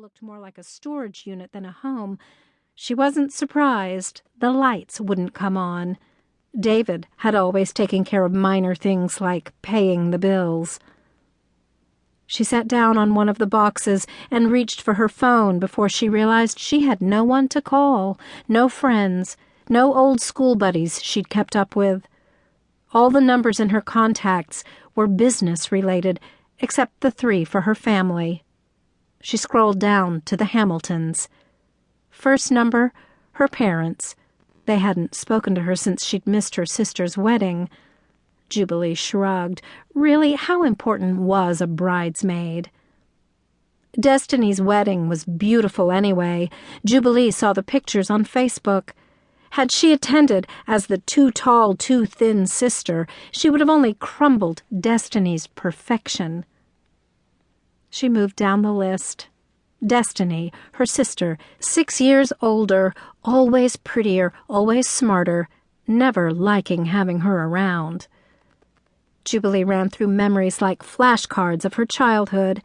looked more like a storage unit than a home, she wasn't surprised the lights wouldn't come on. David had always taken care of minor things like paying the bills. She sat down on one of the boxes and reached for her phone before she realized she had no one to call, no friends, no old school buddies she'd kept up with. All the numbers in her contacts were business-related, except the 3 for her family. She scrolled down to the Hamiltons. First number, her parents. They hadn't spoken to her since she'd missed her sister's wedding. Jubilee shrugged. Really, how important was a bridesmaid? Destiny's wedding was beautiful anyway. Jubilee saw the pictures on Facebook. Had she attended as the too tall, too thin sister, she would have only crumbled Destiny's perfection. She moved down the list. Destiny, her sister, 6 years older, always prettier, always smarter, never liking having her around. Jubilee ran through memories like flashcards of her childhood.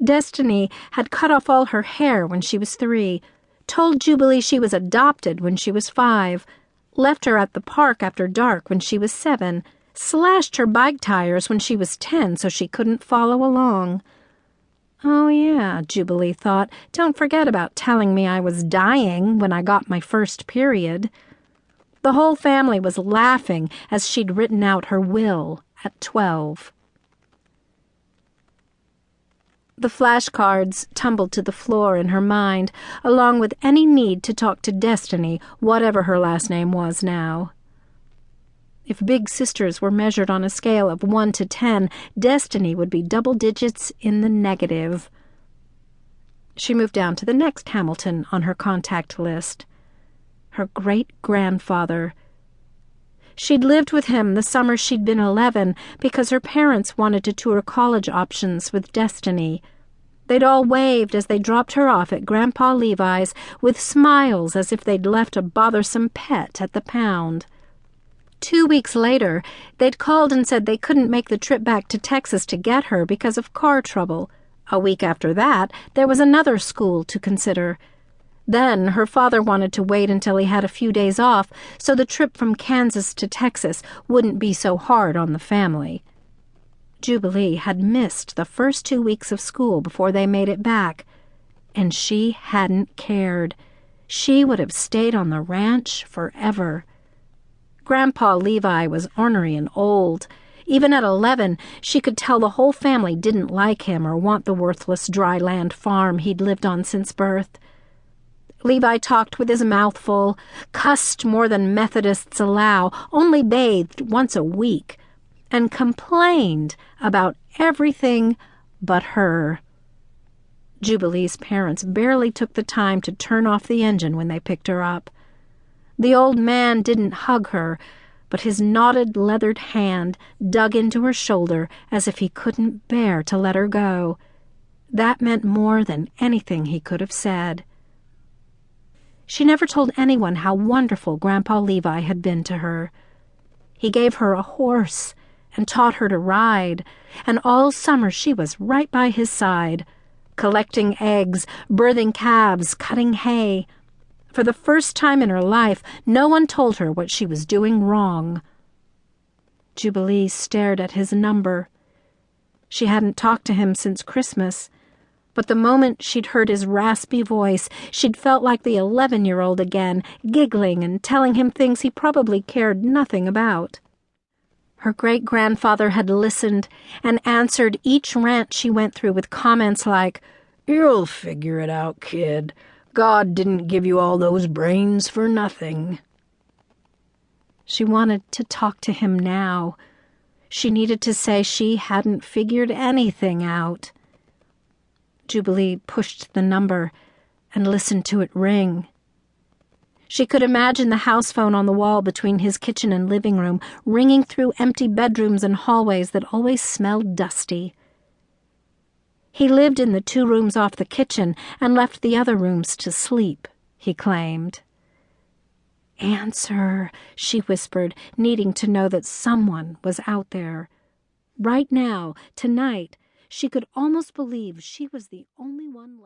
Destiny had cut off all her hair when she was 3, told Jubilee she was adopted when she was 5, left her at the park after dark when she was 7, slashed her bike tires when she was 10 so she couldn't follow along. Oh yeah, Jubilee thought, don't forget about telling me I was dying when I got my first period. The whole family was laughing as she'd written out her will at 12. The flashcards tumbled to the floor in her mind, along with any need to talk to Destiny, whatever her last name was now. If big sisters were measured on a scale of 1 to 10, Destiny would be double digits in the negative. She moved down to the next Hamilton on her contact list. Her great-grandfather. She'd lived with him the summer she'd been 11 because her parents wanted to tour college options with Destiny. They'd all waved as they dropped her off at Grandpa Levi's with smiles as if they'd left a bothersome pet at the pound. 2 weeks later, they'd called and said they couldn't make the trip back to Texas to get her because of car trouble. A week after that, there was another school to consider. Then her father wanted to wait until he had a few days off so the trip from Kansas to Texas wouldn't be so hard on the family. Jubilee had missed the first 2 weeks of school before they made it back, and she hadn't cared. She would have stayed on the ranch forever. Grandpa Levi was ornery and old. Even at 11, she could tell the whole family didn't like him or want the worthless dry land farm he'd lived on since birth. Levi talked with his mouth full, cussed more than Methodists allow, only bathed once a week, and complained about everything but her. Jubilee's parents barely took the time to turn off the engine when they picked her up. The old man didn't hug her, but his knotted, leathered hand dug into her shoulder as if he couldn't bear to let her go. That meant more than anything he could have said. She never told anyone how wonderful Grandpa Levi had been to her. He gave her a horse and taught her to ride, and all summer she was right by his side, collecting eggs, birthing calves, cutting hay. For the first time in her life, no one told her what she was doing wrong. Jubilee stared at his number. She hadn't talked to him since Christmas, but the moment she'd heard his raspy voice, she'd felt like the 11-year-old again, giggling and telling him things he probably cared nothing about. Her great-grandfather had listened and answered each rant she went through with comments like, "You'll figure it out, kid. God didn't give you all those brains for nothing." She wanted to talk to him now. She needed to say she hadn't figured anything out. Jubilee pushed the number and listened to it ring. She could imagine the house phone on the wall between his kitchen and living room, ringing through empty bedrooms and hallways that always smelled dusty. He lived in the 2 rooms off the kitchen and left the other rooms to sleep, he claimed. "Answer," she whispered, needing to know that someone was out there. Right now, tonight, she could almost believe she was the only one left.